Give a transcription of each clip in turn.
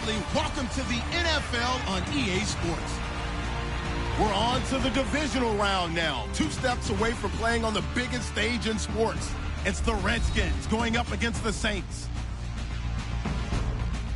Bradley. Welcome to the NFL on EA Sports. We're on to the divisional round now. 2 steps away from playing on the biggest stage in sports. It's the Redskins going up against the Saints.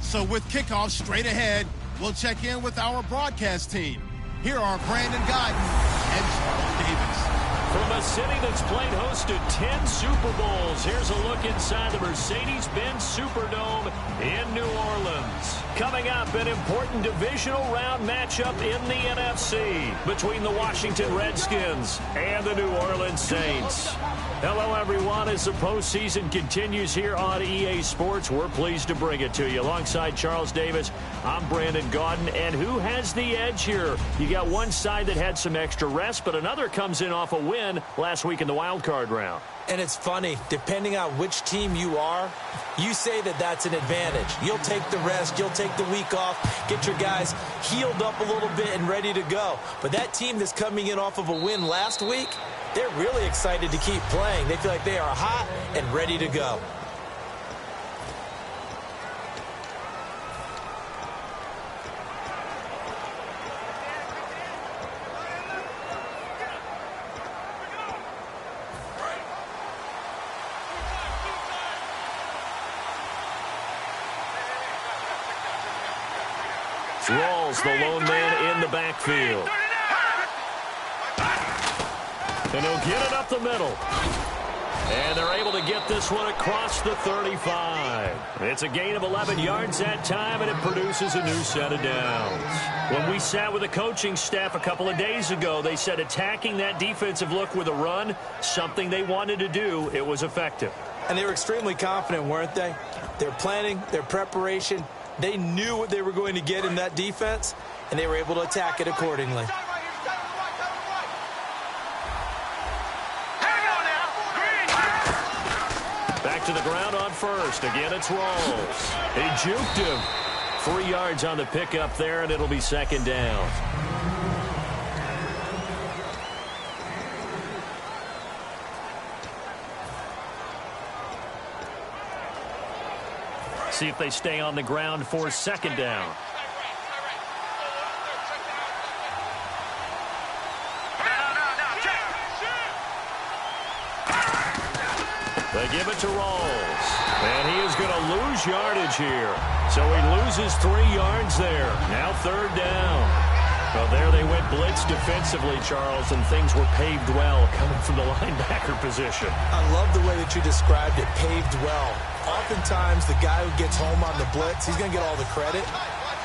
So with kickoff straight ahead, we'll check in with our broadcast team. Here are Brandon Godden and Charles Davis. From a city that's played host to 10 Super Bowls, here's a look inside the Mercedes-Benz Superdome in New Orleans. Coming up, an important divisional round matchup in the NFC between the Washington Redskins and the New Orleans Saints. Hello, everyone. As the postseason continues here on EA Sports, we're pleased to bring it to you. Alongside Charles Davis, I'm Brandon Gaudin. And who has the edge here? You got one side that had some extra rest, but another comes in off a win last week in the wild card round. And it's funny, depending on which team you are, you say that that's an advantage. You'll take the rest, you'll take the week off, get your guys healed up a little bit and ready to go. But that team that's coming in off of a win last week, they're really excited to keep playing. They feel like they are hot and ready to go. Rawls, the lone man in the backfield. And he'll get it up the middle. And they're able to get this one across the 35. It's a gain of 11 yards that time, and it produces a new set of downs. When we sat with the coaching staff a couple of days ago, they said attacking that defensive look with a run, something they wanted to do, it was effective. And they were extremely confident, weren't they? Their planning, their preparation, they knew what they were going to get in that defense, and they were able to attack it accordingly. Back to the ground on first. Again, it's Rawls. He juked him. 3 yards on the pickup there, and it'll be second down. See if they stay on the ground for second down. They give it to Rawls. And he is going to lose yardage here. So he loses 3 yards there. Now third down. Well, there they went blitz defensively, Charles, and things were paved well coming from the linebacker position. I love the way that you described it, paved well. Oftentimes, the guy who gets home on the blitz, he's going to get all the credit.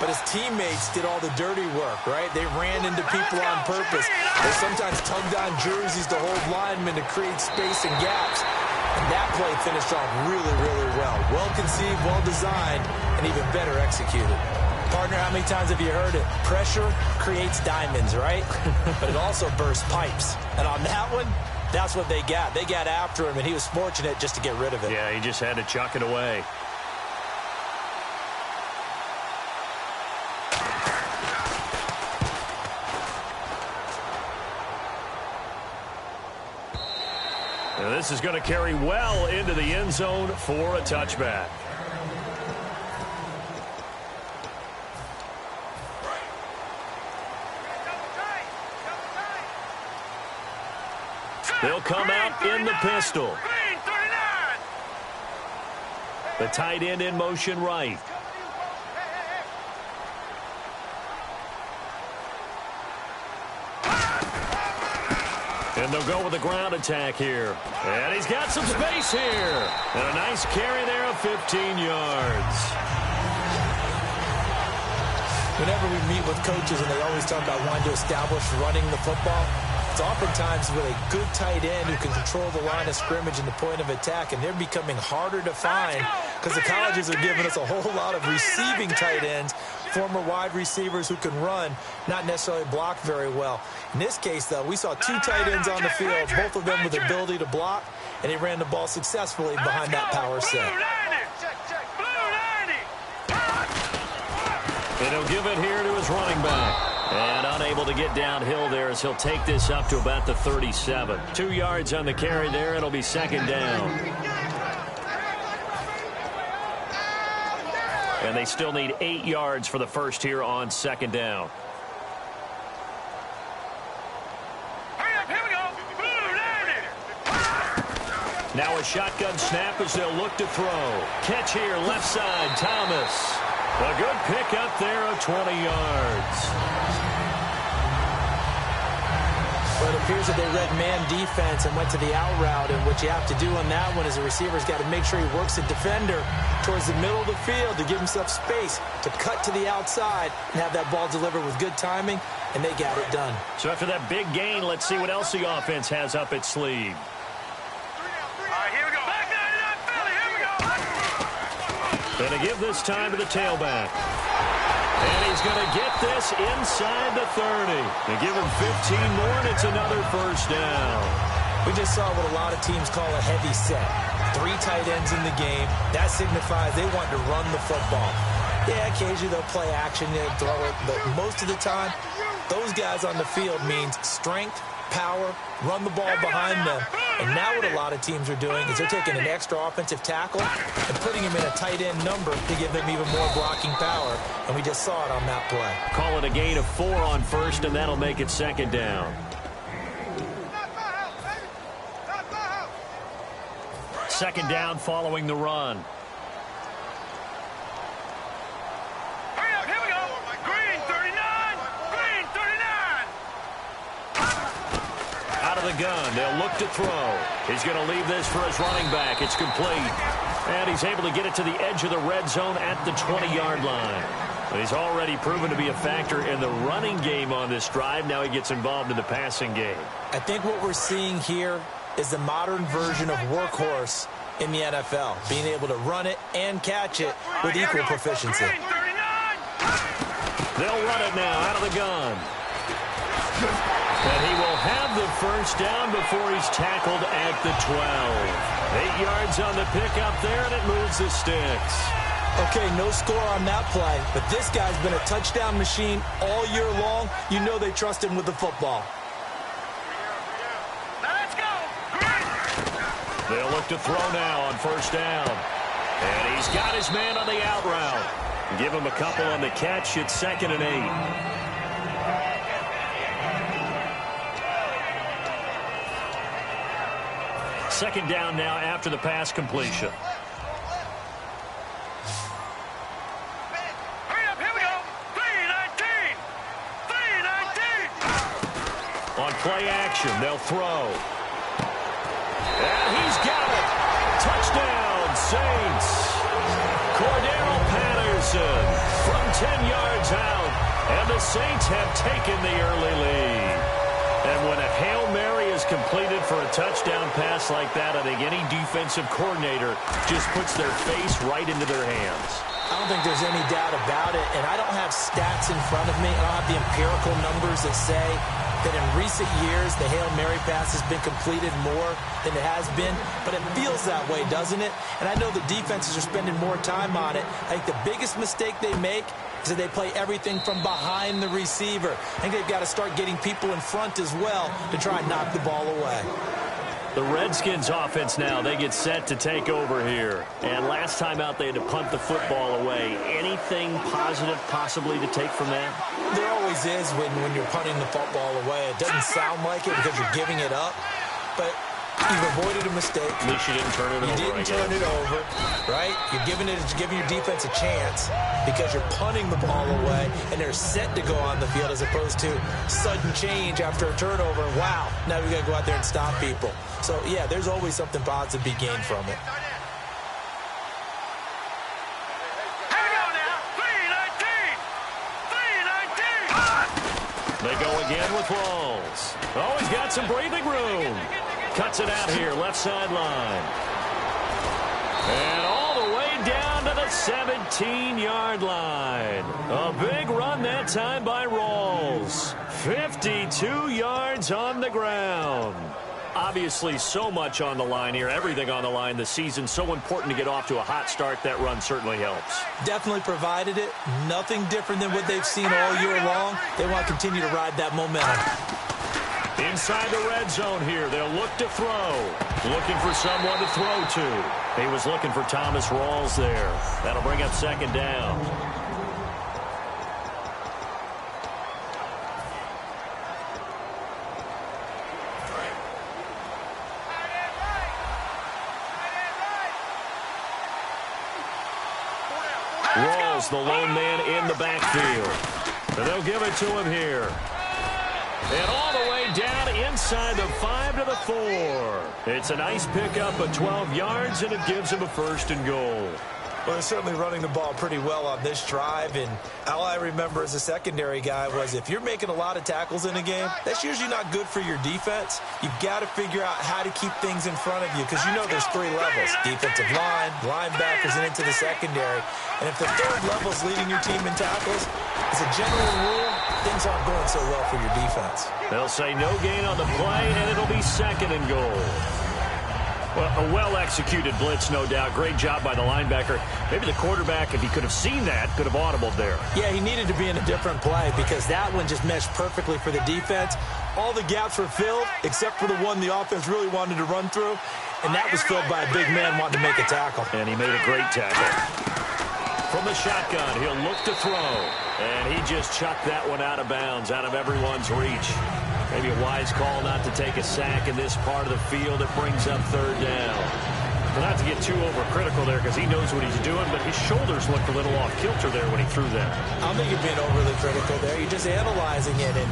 But his teammates did all the dirty work, right? They ran into people on purpose. They sometimes tugged on jerseys to hold linemen to create space and gaps. And that play finished off really, really well. Well-conceived, well-designed, and even better executed. Partner, how many times have you heard it? Pressure creates diamonds, right? But it also bursts pipes. And on that one, that's what they got. They got after him, and he was fortunate just to get rid of it. Yeah, he just had to chuck it away. And this is going to carry well into the end zone for a touchback. They'll come out in the pistol. The tight end in motion right. And they'll go with the ground attack here. And he's got some space here. And a nice carry there of 15 yards. Whenever we meet with coaches and they always talk about wanting to establish running the football, it's oftentimes with a good tight end who can control the line of scrimmage and the point of attack, and they're becoming harder to find because the colleges are giving us a whole lot of receiving tight ends, former wide receivers who can run, not necessarily block very well. In this case, though, we saw 2 tight ends on the field, both of them with the ability to block, and he ran the ball successfully behind that power set. And he'll give it here to his running back. And unable to get downhill there as he'll take this up to about the 37. 2 yards on the carry there. It'll be second down. And they still need 8 yards for the first here on second down. Now a shotgun snap as they'll look to throw. Catch here, left side, Thomas. A good pick up there of 20 yards. Well, it appears that they read man defense and went to the out route, and what you have to do on that one is the receiver's got to make sure he works the defender towards the middle of the field to give himself space to cut to the outside and have that ball delivered with good timing, and they got it done. So after that big gain, let's see what else the offense has up its sleeve. Going to give this time to the tailback. And he's going to get this inside the 30. They give him 15 more, and it's another first down. We just saw what a lot of teams call a heavy set. 3 tight ends in the game. That signifies they want to run the football. Yeah, occasionally they'll play action and throw it, but most of the time, those guys on the field means strength, power, run the ball behind them. And now what a lot of teams are doing is they're taking an extra offensive tackle and putting him in a tight end number to give them even more blocking power. And we just saw it on that play. Call it a gain of 4 on first, and that'll make it second down. Second down following the run. The gun. They'll look to throw. He's going to leave this for his running back. It's complete. And he's able to get it to the edge of the red zone at the 20-yard line. But he's already proven to be a factor in the running game on this drive. Now he gets involved in the passing game. I think what we're seeing here is the modern version of workhorse in the NFL, being able to run it and catch it with equal proficiency. They'll run it now out of the gun. And he will have the first down before he's tackled at the 12. 8 yards on the pickup there, and it moves the sticks. Okay, no score on that play, but this guy's been a touchdown machine all year long. You know they trust him with the football. Let's go. They'll look to throw now on first down. And he's got his man on the out route. Give him a couple on the catch. It's 2nd and 8. Second down now after the pass completion. Hurry up, here we go. 3-19. 3-19. On play action, they'll throw. And he's got it. Touchdown, Saints. Cordero Patterson from 10 yards out. And the Saints have taken the early lead. And when a Hail Mary is completed for a touchdown pass like that, I think any defensive coordinator just puts their face right into their hands. I don't think there's any doubt about it, and I don't have stats in front of me. I don't have the empirical numbers that say that in recent years the Hail Mary pass has been completed more than it has been, but it feels that way, doesn't it? And I know the defenses are spending more time on it. I think the biggest mistake they make is that they play everything from behind the receiver. I think they've got to start getting people in front as well to try and knock the ball away. The Redskins offense now, they get set to take over here. And last time out, they had to punt the football away. Anything positive possibly to take from that? There always is when you're punting the football away. It doesn't sound like it because you're giving it up, but you've avoided a mistake. At least you didn't turn it over. You didn't turn it over, right? You're giving your defense a chance because you're punting the ball away, and they're set to go on the field as opposed to sudden change after a turnover. Wow, now we got to go out there and stop people. So, yeah, there's always something positive to be gained from it. Here we go now. 3-19. 3-19. They go again with Rawls. Oh, he's got some breathing room. Cuts it out here, left sideline. And all the way down to the 17-yard line. A big run that time by Rawls. 52 yards on the ground. Obviously, so much on the line here, everything on the line this season. So important to get off to a hot start. That run certainly helps. Definitely provided it. Nothing different than what they've seen all year long. They want to continue to ride that momentum. Inside the red zone here, they'll look to throw. Looking for someone to throw to. He was looking for Thomas Rawls there. That'll bring up second down. Rawls, the lone man in the backfield. And they'll give it to him here. And all the way down inside the 5 to the 4. It's a nice pickup of 12 yards, and it gives him a 1st and goal. Well, they're certainly running the ball pretty well on this drive, and all I remember as a secondary guy was if you're making a lot of tackles in a game, that's usually not good for your defense. You've got to figure out how to keep things in front of you because you know there's 3 levels, defensive line, linebackers, and into the secondary. And if the 3rd level is leading your team in tackles, as a general rule, things aren't going so well for your defense. They'll say no gain on the play, and it'll be 2nd and goal. Well, a well-executed blitz, no doubt. Great job by the linebacker. Maybe the quarterback, if he could have seen that, could have audibled there. Yeah, he needed to be in a different play because that one just meshed perfectly for the defense. All the gaps were filled except for the one the offense really wanted to run through, and that was filled by a big man wanting to make a tackle. And he made a great tackle. From the shotgun, he'll look to throw. And he just chucked that one out of bounds, out of everyone's reach. Maybe a wise call not to take a sack in this part of the field. It brings up 3rd down. Well, not to get too overcritical there because he knows what he's doing, but his shoulders looked a little off kilter there when he threw that. I don't think you're being overly critical there. You're just analyzing it, and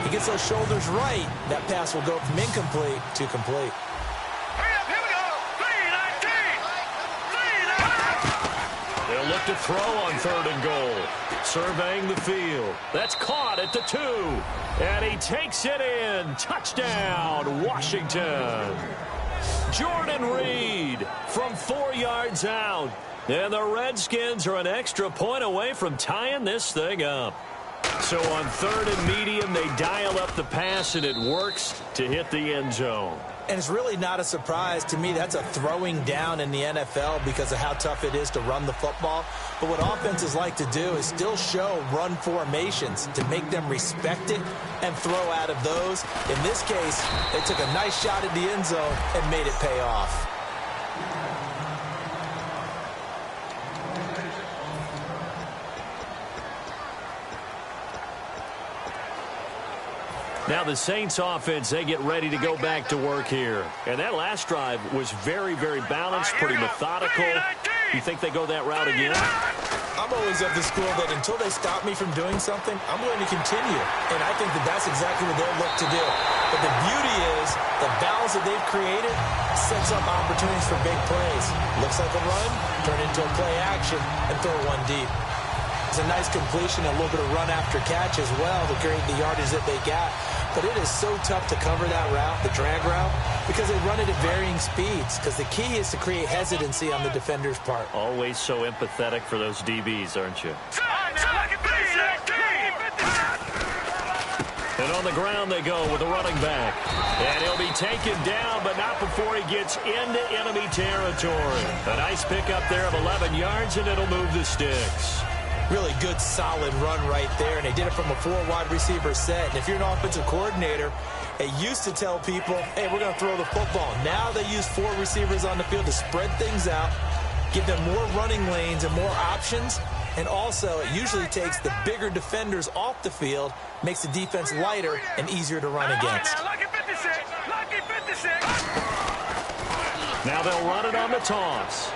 he gets those shoulders right. That pass will go from incomplete to complete. Here we go. 3-19. They'll look to throw on 3rd and goal. Surveying the field. That's caught at the 2. And he takes it in. Touchdown, Washington. Jordan Reed from 4 yards out. And the Redskins are an extra point away from tying this thing up. So on 3rd and medium, they dial up the pass, and it works to hit the end zone. And it's really not a surprise to me. That's a throwing down in the NFL because of how tough it is to run the football. But what offenses like to do is still show run formations to make them respect it and throw out of those. In this case, they took a nice shot at the end zone and made it pay off. Now the Saints offense, they get ready to go back to work here. And that last drive was very, very balanced, pretty methodical. You think they go that route again? I'm always of the school that until they stop me from doing something, I'm going to continue. And I think that that's exactly what they'll look to do. But the beauty is the balance that they've created sets up opportunities for big plays. Looks like a run, turn into a play action, and throw one deep. It's a nice completion and a little bit of run after catch as well to create the yardage that they got. But it is so tough to cover that route, the drag route, because they run it at varying speeds. Because the key is to create hesitancy on the defender's part. Always so empathetic for those DBs, aren't you? And on the ground they go with a running back. And he'll be taken down, but not before he gets into enemy territory. A nice pickup there of 11 yards, and it'll move the sticks. Really good, solid run right there, and they did it from a 4-wide receiver set. And if you're an offensive coordinator, they used to tell people, hey, we're going to throw the football. Now they use 4 receivers on the field to spread things out, give them more running lanes and more options, and also it usually takes the bigger defenders off the field, makes the defense lighter and easier to run against. Lucky 56. Lucky 56. Now they'll run it on the toss.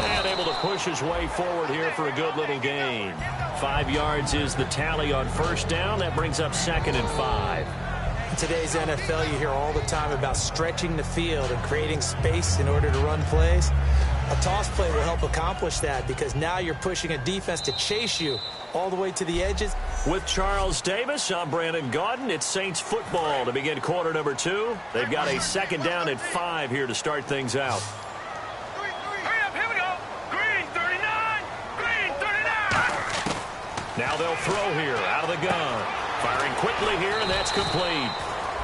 And able to push his way forward here for a good little gain. 5 yards is the tally on 1st down. That brings up 2nd and 5. In today's NFL, you hear all the time about stretching the field and creating space in order to run plays. A toss play will help accomplish that because now you're pushing a defense to chase you all the way to the edges. With Charles Davis, I'm Brandon Gaudin. It's Saints football to begin quarter number 2. They've got a 2nd down and 5 here to start things out. Now they'll throw here out of the gun. Firing quickly here, and that's complete.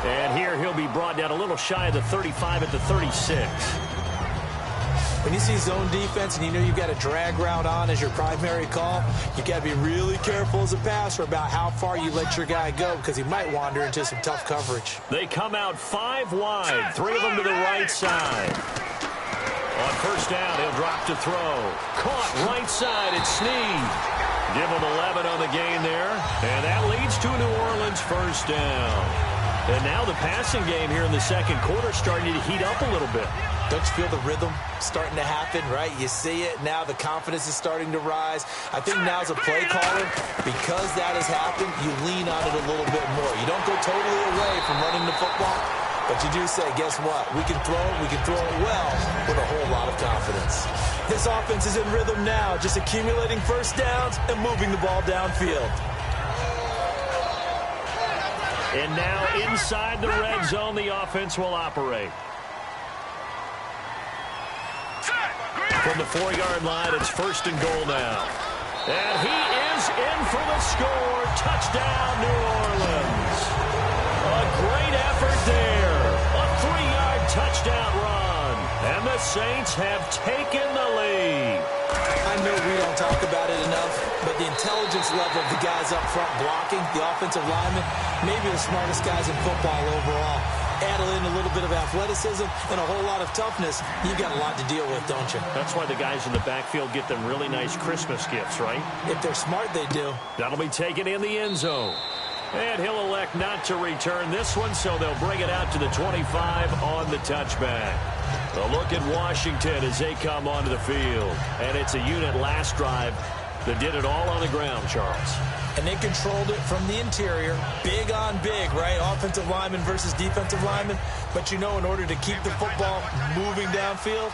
And here he'll be brought down a little shy of the 35 at the 36. When you see zone defense and you know you've got a drag route on as your primary call, you got to be really careful as a passer about how far you let your guy go because he might wander into some tough coverage. They come out 5 wide, 3 of them to the right side. On first down, he'll drop to throw. Caught right side, it's Snead. Give him 11 on the gain there, and that leads to a New Orleans first down. And now the passing game here in the second quarter starting to heat up a little bit. Don't you feel the rhythm starting to happen, right? You see it now. The confidence is starting to rise. I think now as a play caller, because that has happened, you lean on it a little bit more. You don't go totally away from running the football, but you do say, guess what? We can throw it well with a whole lot of confidence. This offense is in rhythm now, just accumulating first downs and moving the ball downfield. And now inside the red zone, the offense will operate. From the 4-yard line, it's first and goal now. And he is in for the score. Touchdown, New Orleans. A great effort there. A 3-yard touchdown run. And the Saints have taken the lead. I know we don't talk about it enough, but the intelligence level of the guys up front blocking, the offensive linemen, maybe the smartest guys in football overall. Add in a little bit of athleticism and a whole lot of toughness, you've got a lot to deal with, don't you? That's why the guys in the backfield get them really nice Christmas gifts, right? If they're smart, they do. That'll be taken in the end zone. And he'll elect not to return this one, so they'll bring it out to the 25 on the touchback. A look at Washington as they come onto the field. And it's a unit last drive that did it all on the ground, Charles. And they controlled it from the interior. Big on big, right? Offensive lineman versus defensive lineman. But you know, in order to keep the football moving downfield,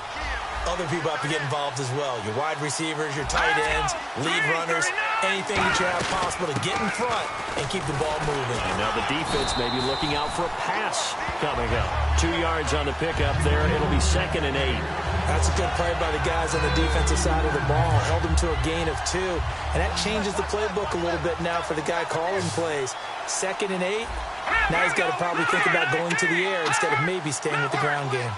other people have to get involved as well. Your wide receivers, your tight ends, lead runners, anything that you have possible to get in front and keep the ball moving. And now the defense may be looking out for a pass coming up. 2 yards on the pickup there. It'll be 2nd and 8. That's a good play by the guys on the defensive side of the ball. Held them to a gain of 2. And that changes the playbook a little bit now for the guy calling plays. 2nd and 8. Now he's got to probably think about going to the air instead of maybe staying with the ground game.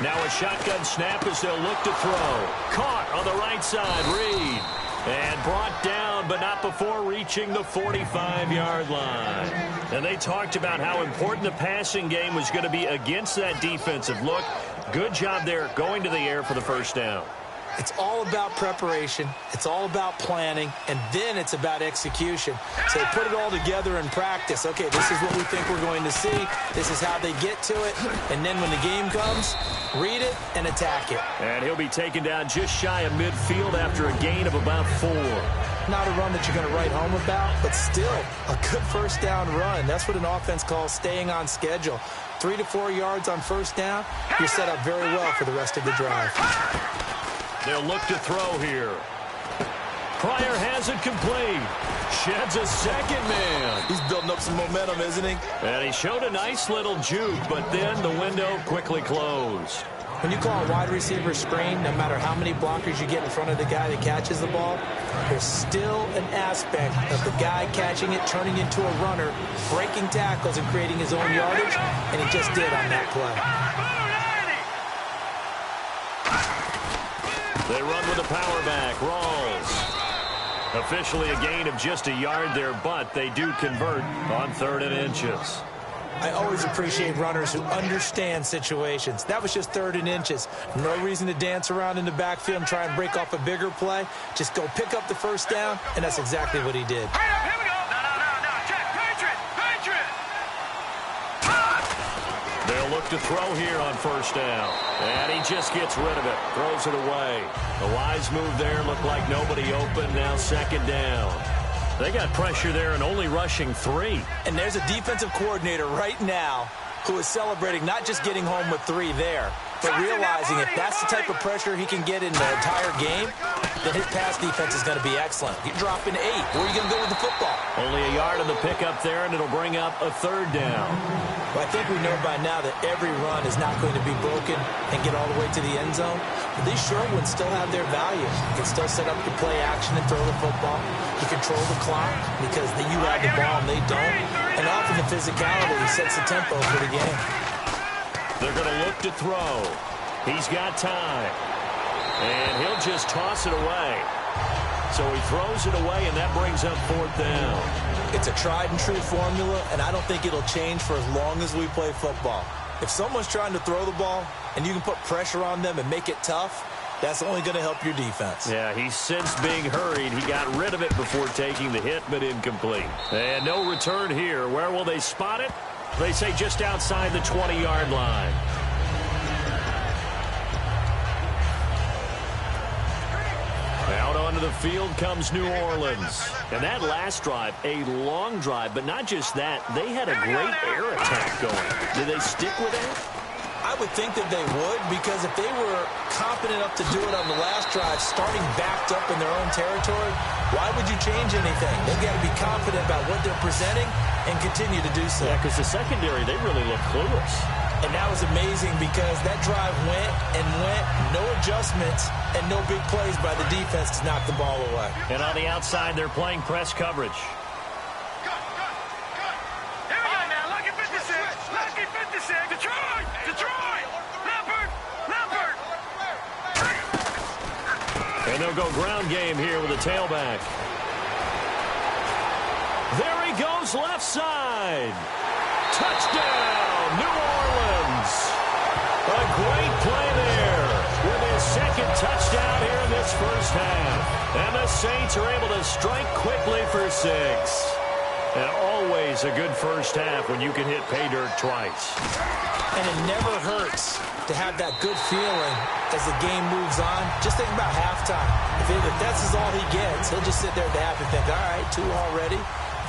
Now a shotgun snap as they'll look to throw. Caught on the right side, Reed. And brought down, but not before reaching the 45-yard line. And they talked about how important the passing game was going to be against that defensive look. Good job there going to the air for the first down. It's all about preparation. It's all about planning. And then it's about execution. So they put it all together in practice. Okay, this is what we think we're going to see. This is how they get to it. And then when the game comes, read it and attack it. And he'll be taken down just shy of midfield after a gain of about 4. Not a run that you're going to write home about, but still a good first down run. That's what an offense calls staying on schedule. 3 to 4 yards on first down, you're set up very well for the rest of the drive. They'll look to throw here. Pryor has it complete. Sheds a second man. He's building up some momentum, isn't he? And he showed a nice little juke, but then the window quickly closed. When you call a wide receiver screen, no matter how many blockers you get in front of the guy that catches the ball, there's still an aspect of the guy catching it, turning into a runner, breaking tackles and creating his own yardage, and he just did on that play. They run with a power back. Rawls. Officially a gain of just a yard there, but they do convert on 3rd and inches. I always appreciate runners who understand situations. That was just 3rd and inches. No reason to dance around in the backfield and try and break off a bigger play. Just go pick up the first down, and that's exactly what he did. Here we go. No. Check. Patriot. They'll look to throw here on first down. And he just gets rid of it. Throws it away. A wise move there. Looked like nobody open. Now 2nd down. They got pressure there and only rushing 3. And there's a defensive coordinator right now who is celebrating not just getting home with 3 there, but realizing if that's the type of pressure he can get in the entire game, then his pass defense is going to be excellent. You're dropping 8. Where are you going to go with the football? Only a yard on the pickup there, and it'll bring up a 3rd down. Well, I think we know by now that every run is not going to be broken and get all the way to the end zone. But these short ones still have their value. You can still set up the play action and throw the football. You control the clock because you have the ball and they don't. And often the physicality sets the tempo for the game. They're going to look to throw. He's got time. And he'll just toss it away. So he throws it away, and that brings up 4th down. It's a tried-and-true formula, and I don't think it'll change for as long as we play football. If someone's trying to throw the ball and you can put pressure on them and make it tough, that's only going to help your defense. Yeah, he sensed being hurried. He got rid of it before taking the hit, but incomplete. And no return here. Where will they spot it? They say just outside the 20-yard line. Out onto the field comes New Orleans. And that last drive, a long drive, but not just that. They had a great air attack going. Did they stick with that? I would think that they would, because if they were confident enough to do it on the last drive, starting backed up in their own territory, why would you change anything? They've got to be confident about what they're presenting and continue to do so. Yeah, because the secondary, they really look clueless. And that was amazing because that drive went and went, no adjustments, and no big plays by the defense to knock the ball away. And on the outside, they're playing press coverage. Here we go now. Lucky 56. Lucky 56. Detroit. Detroit. Lampert. And they'll go ground game here with a tailback. There he goes left side. Touchdown, New Orleans. A great play there with his second touchdown here in this first half. And the Saints are able to strike quickly for 6. And always a good first half when you can hit pay dirt twice. And it never hurts to have that good feeling as the game moves on. Just think about halftime. If that's all he gets, he'll just sit there at the half and think, all right, 2 already.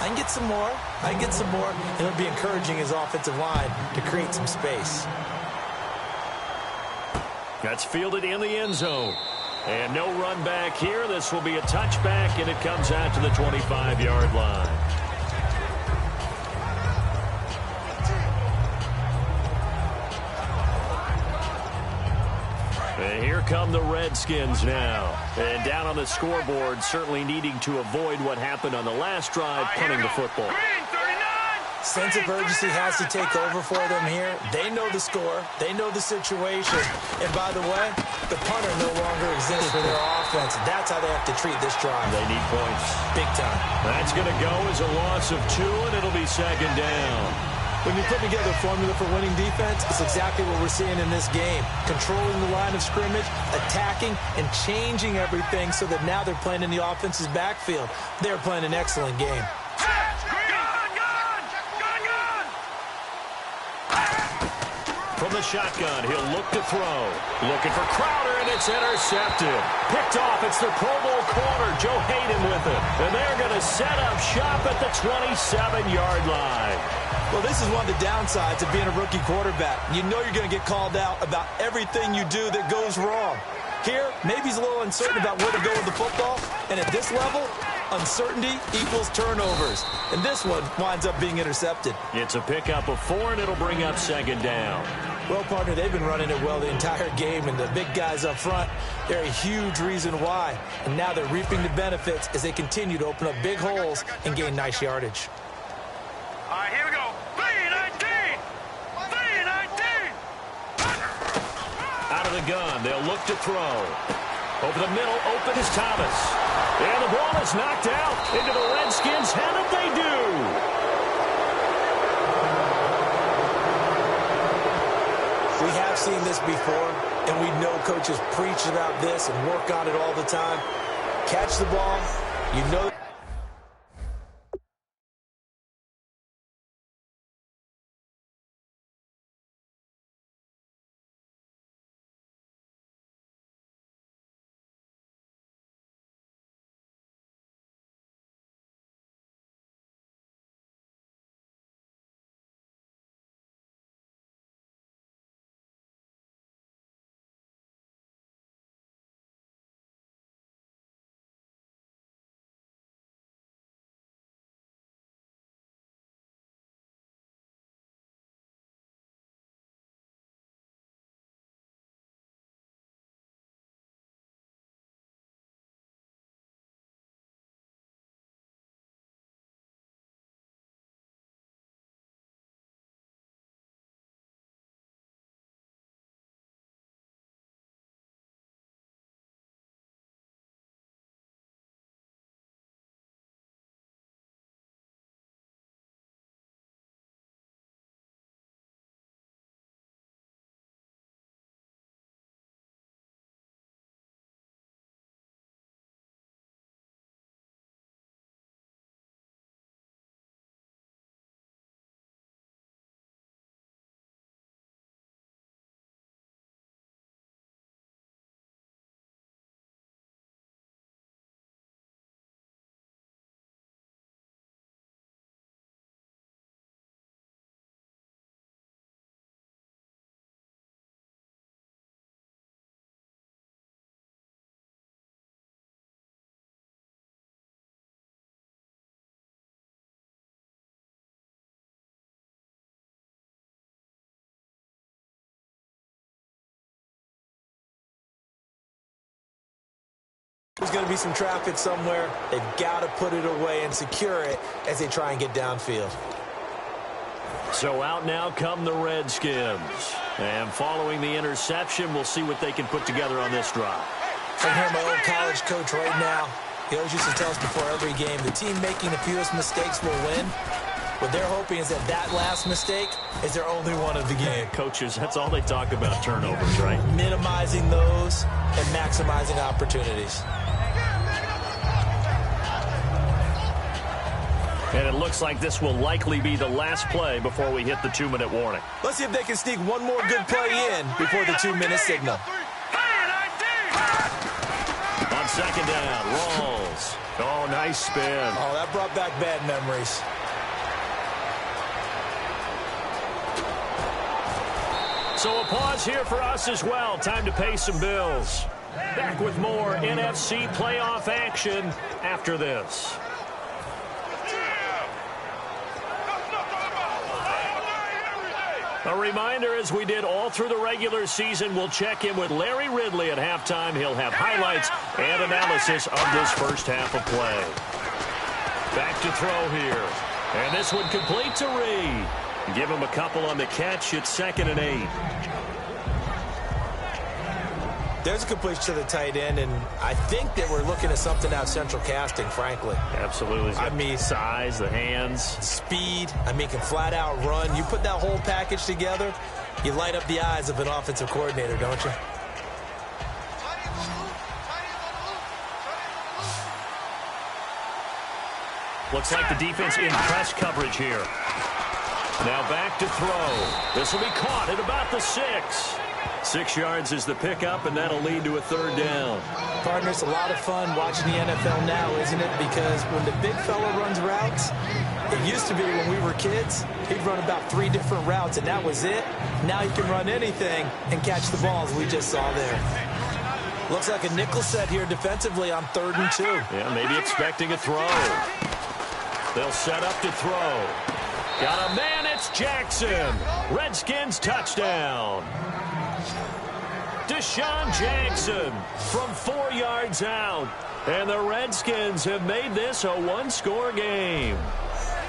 I can get some more. I can get some more. And it'll be encouraging his offensive line to create some space. That's fielded in the end zone. And no run back here. This will be a touchback, and it comes out to the 25-yard line. And here come the Redskins now. And down on the scoreboard, certainly needing to avoid what happened on the last drive, punting the football. Sense of urgency has to take over for them here. They know the score. They know the situation. And by the way, the punter no longer exists for their offense. That's how they have to treat this drive. They need points. Big time. That's going to go as a loss of 2, and it'll be 2nd down. When you put together a formula for winning defense, it's exactly what we're seeing in this game. Controlling the line of scrimmage, attacking, and changing everything so that now they're playing in the offense's backfield. They're playing an excellent game. From the shotgun, he'll look to throw. Looking for Crowder, and it's intercepted. Picked off, it's the Pro Bowl corner, Joe Hayden with it. And they're going to set up shop at the 27-yard line. Well, this is one of the downsides of being a rookie quarterback. You know you're going to get called out about everything you do that goes wrong. Here, maybe he's a little uncertain about where to go with the football. And at this level, uncertainty equals turnovers. And this one winds up being intercepted. It's a pickup of 4, and it'll bring up 2nd down. Well, partner, they've been running it well the entire game, and the big guys up front, they're a huge reason why. And now they're reaping the benefits as they continue to open up big holes and gain nice yardage. All right, here we go. 3-19. Out of the gun, they'll look to throw. Over the middle, open is Thomas. And the ball is knocked out into the Redskins' hand, and they do. We have seen this before, and we know coaches preach about this and work on it all the time. Catch the ball, you know There's going to be some traffic somewhere. They've got to put it away and secure it as they try and get downfield. So out now come the Redskins. And following the interception, we'll see what they can put together on this drive. I can hear my old college coach right now. He always used to tell us before every game, the team making the fewest mistakes will win. What they're hoping is that last mistake is their only one of the game. Coaches, that's all they talk about, turnovers, right? Minimizing those and maximizing opportunities. And it looks like this will likely be the last play before we hit the 2-minute warning. Let's see if they can sneak one more good play in before the 2-minute signal. On second down, Rawls. Oh, nice spin. Oh, that brought back bad memories. So a pause here for us as well. Time to pay some bills. Back with more NFC playoff action after this. A reminder, as we did all through the regular season, we'll check in with Larry Ridley at halftime. He'll have highlights and analysis of this first half of play. Back to throw here. And this one complete to Reed. Give him a couple on the catch. It's 2nd and 8. There's a completion to the tight end, and I think that we're looking at something out of central casting, frankly. Absolutely. I mean, size, the hands. Speed. I mean, can flat out run. You put that whole package together, you light up the eyes of an offensive coordinator, don't you? Looks like the defense in press coverage here. Now back to throw. This will be caught at about the 6. 6 yards is the pickup, and that'll lead to a 3rd down. Partner, it's a lot of fun watching the NFL now, isn't it? Because when the big fella runs routes, it used to be when we were kids, he'd run about 3 different routes, and that was it. Now he can run anything and catch the balls we just saw there. Looks like a nickel set here defensively on 3rd and 2. Yeah, maybe expecting a throw. They'll set up to throw. Got a man, it's Jackson. Redskins touchdown. Deshaun Jackson from 4 yards out. And the Redskins have made this a 1-score game.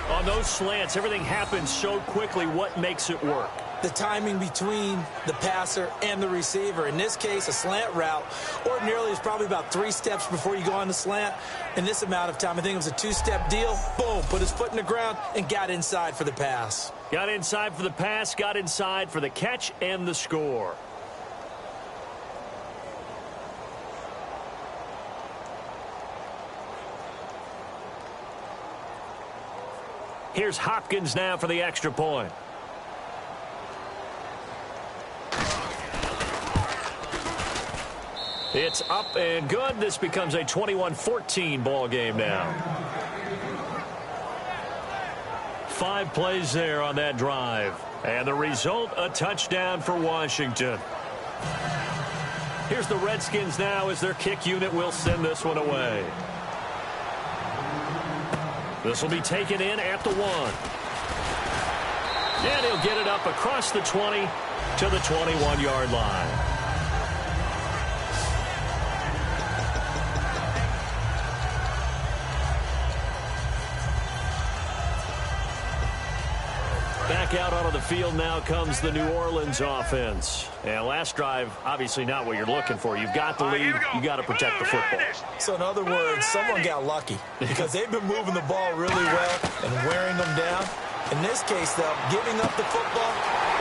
On those slants, everything happens so quickly. What makes it work? The timing between the passer and the receiver. In this case, a slant route ordinarily is probably about 3 steps before you go on the slant. In this amount of time, I think it was a 2-step deal. Boom, put his foot in the ground and got inside for the pass. Got inside for the pass, got inside for the catch and the score. Here's Hopkins now for the extra point. It's up and good. This becomes a 21-14 ball game now. 5 plays there on that drive. And the result, a touchdown for Washington. Here's the Redskins now as their kick unit will send this one away. This will be taken in at the 1. And he'll get it up across the 20 to the 21-yard line. Back out onto the field now comes the New Orleans offense. And last drive, obviously not what you're looking for. You've got the lead. You got to protect the football. So in other words, someone got lucky because they've been moving the ball really well and wearing them down. In this case, though, giving up the football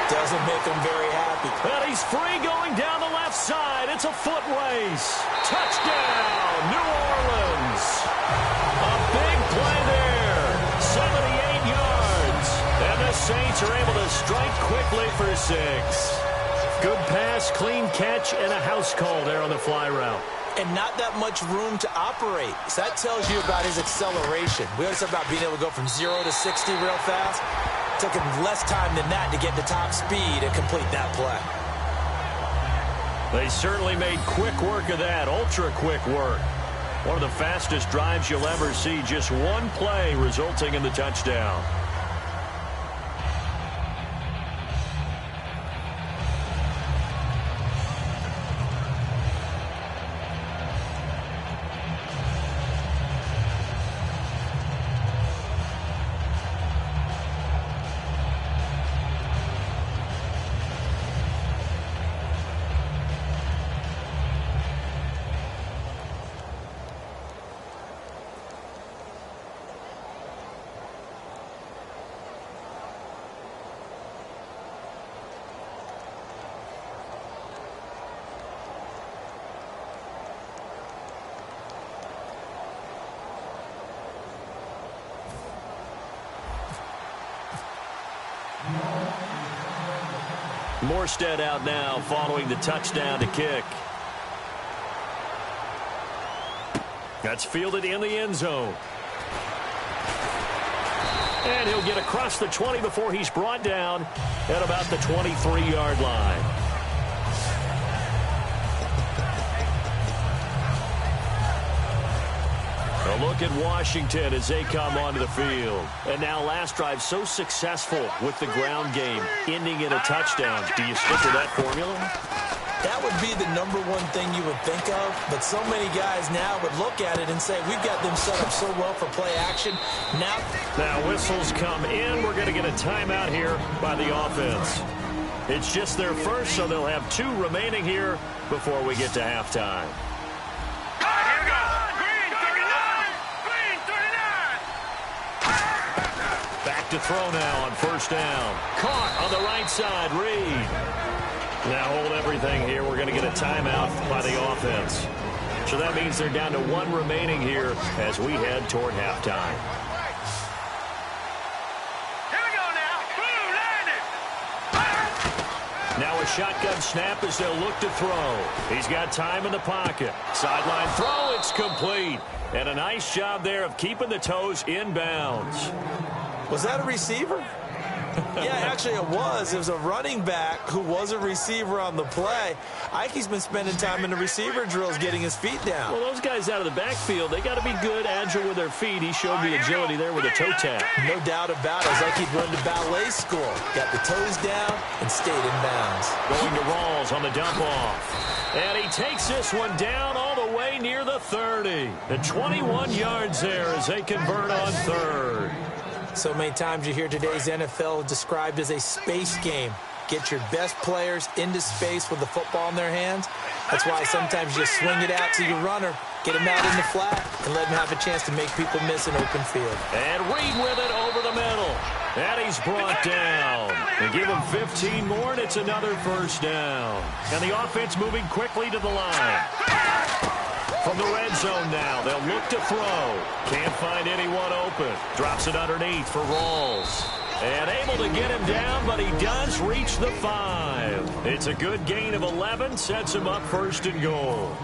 doesn't make them very happy. And he's free going down the left side. It's a foot race. Touchdown, New Orleans. A big play there. 78 yards. And the Saints are able to strike quickly for 6. Good pass, clean catch, and a house call there on the fly route. And not that much room to operate. So that tells you about his acceleration. We always talk about being able to go from 0 to 60 real fast. It took him less time than that to get to top speed and complete that play. They certainly made quick work of that, ultra-quick work. One of the fastest drives you'll ever see, just one play resulting in the touchdown. Morstead out now following the touchdown to kick. That's fielded in the end zone. And he'll get across the 20 before he's brought down at about the 23-yard line. A look at Washington as they come onto the field. And now last drive so successful with the ground game, ending in a touchdown. Do you stick with that formula? That would be the number one thing you would think of, but so many guys now would look at it and say, we've got them set up so well for play action. Now whistles come in. We're going to get a timeout here by the offense. It's just their first, so they'll have 2 remaining here before we get to halftime. Back to throw now on first down. Caught on the right side, Reed. Now hold everything here. We're going to get a timeout by the offense. So that means they're down to 1 remaining here as we head toward halftime. Here we go now. Boom, landed. Now a shotgun snap as they'll look to throw. He's got time in the pocket. Sideline throw, it's complete. And a nice job there of keeping the toes in bounds. Was that a receiver? Yeah, actually it was. It was a running back who was a receiver on the play. Ikey's been spending time in the receiver drills getting his feet down. Well, those guys out of the backfield, they got to be good, agile with their feet. He showed the agility there with a toe tap. No doubt about it. It's like he'd run to ballet school. Got the toes down and stayed in bounds. Going to Rawls on the dump off. And he takes this one down all the way near the 30. The 21 yards there as they convert on third. So many times you hear today's NFL described as a space game. Get your best players into space with the football in their hands. That's why sometimes you swing it out to your runner, get him out in the flat, and let him have a chance to make people miss an open field. And Reed with it over the middle. And he's brought down. They give him 15 more, and it's another first down. And the offense moving quickly to the line. From the red zone now, they'll look to throw. Can't find anyone open. Drops it underneath for Rawls. And able to get him down, but he does reach the 5. It's a good gain of 11, sets him up first and goal.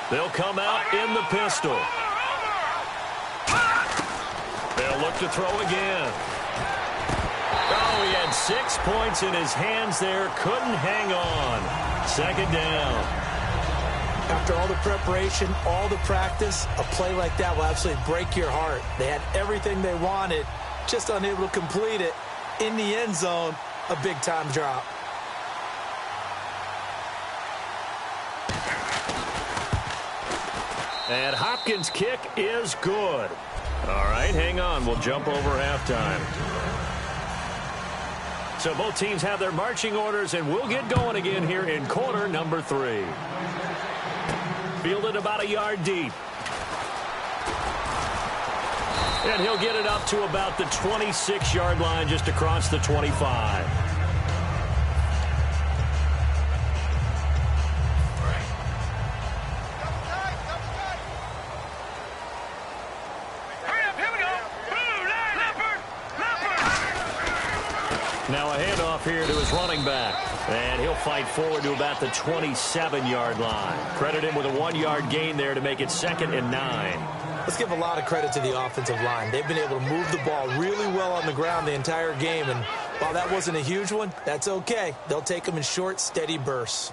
They'll come out in the pistol. They'll look to throw again. Oh, he had 6 points in his hands there. Couldn't hang on. Second down. After all the preparation, all the practice, a play like that will absolutely break your heart. They had everything they wanted, just unable to complete it. In the end zone, a big-time drop. And Hopkins' kick is good. All right, hang on. We'll jump over halftime. So both teams have their marching orders, and we'll get going again here in quarter number 3. Fielded about a yard deep. And he'll get it up to about the 26-yard line, just across the 25. Now a handoff here to his running back. And he'll fight forward to about the 27-yard line. Credit him with a 1-yard gain there to make it 2nd and 9. Let's give a lot of credit to the offensive line. They've been able to move the ball really well on the ground the entire game. And while that wasn't a huge one, that's okay. They'll take them in short, steady bursts.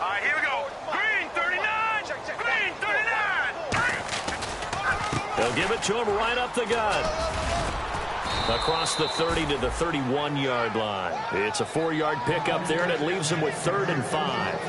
All right, here we go. Green 39. Green 39. They'll give it to him right up the gut. Across the 30 to the 31-yard line. It's a 4-yard pickup there, and it leaves him with 3rd and 5.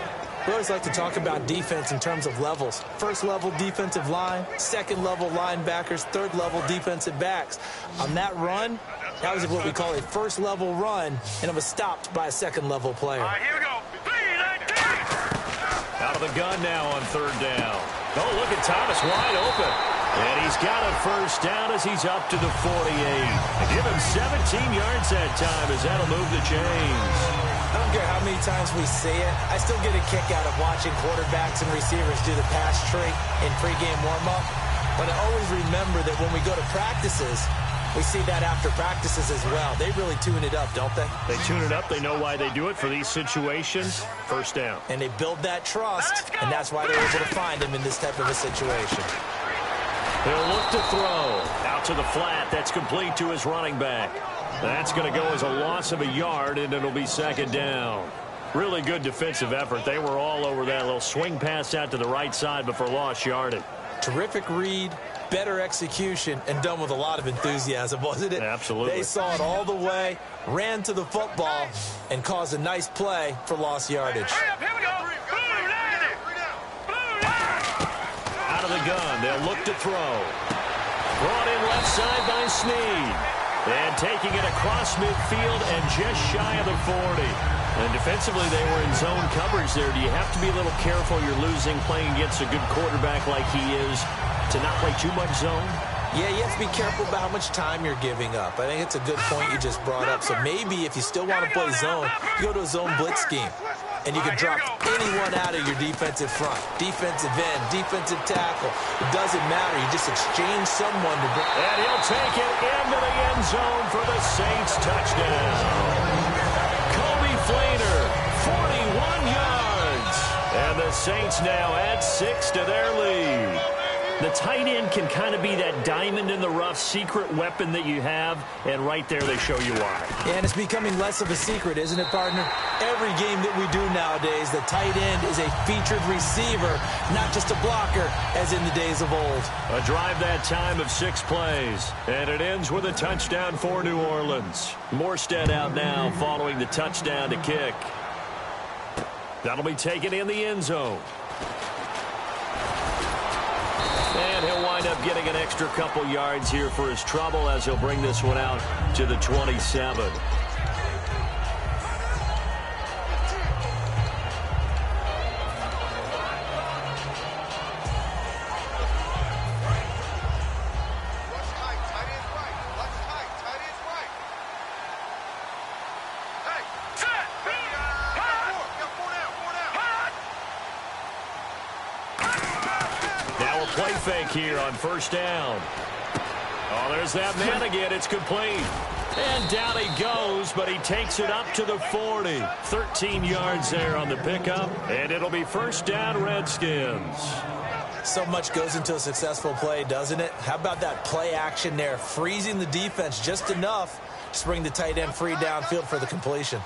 We always like to talk about defense in terms of levels. First-level defensive line, second-level linebackers, third-level defensive backs. On that run, that was what we call a first-level run, and it was stopped by a second-level player. All right, here we go. 3-19. Out of the gun now on 3rd down. Oh, look at Thomas wide open. And he's got a first down as he's up to the 48. Give him 17 yards that time as that'll move the chains. I don't care how many times we see it. I still get a kick out of watching quarterbacks and receivers do the pass tree in pregame warm-up. But I always remember that when we go to practices, we see that after practices as well. They really tune it up, don't they? They tune it up. They know why they do it for these situations. First down. And they build that trust, and that's why they're able to find him in this type of a situation. He'll look to throw. Out to the flat. That's complete to his running back. That's going to go as a loss of a yard, and it'll be second down. Really good defensive effort. They were all over that little swing pass out to the right side before lost yardage. Terrific read, better execution, and done with a lot of enthusiasm, wasn't it? Absolutely. They saw it all the way, ran to the football, and caused a nice play for lost yardage. Here we go. Out of the gun, they'll look to throw. Brought in left side by Snead. And taking it across midfield and just shy of the 40. And defensively, they were in zone coverage there. Do you have to be a little careful? You're losing playing against a good quarterback like he is to not play too much zone? Yeah, you have to be careful about how much time you're giving up. I think it's a good point you just brought up. So maybe if you still want to play zone, you go to a zone blitz scheme. And you can drop anyone out of your defensive front. Defensive end, defensive tackle. It doesn't matter. You just exchange someone to bring. And he'll take it into the end zone for the Saints touchdown. Kobe Flater, 41 yards. And the Saints now add 6 to their lead. The tight end can kind of be that diamond in the rough secret weapon that you have, and right there they show you why. And it's becoming less of a secret, isn't it, partner? Every game that we do nowadays, the tight end is a featured receiver, not just a blocker, as in the days of old. A drive that time of 6 plays, and it ends with a touchdown for New Orleans. Morstead out now following the touchdown to kick. That'll be taken in the end zone. And he'll wind up getting an extra couple yards here for his trouble as he'll bring this one out to the 27. Play fake here on first down. Oh, there's that man again. It's complete. And down he goes, but he takes it up to the 40. 13 yards there on the pickup, and it'll be first down Redskins. So much goes into a successful play, doesn't it? How about that play action there, freezing the defense just enough to bring the tight end free downfield for the completion.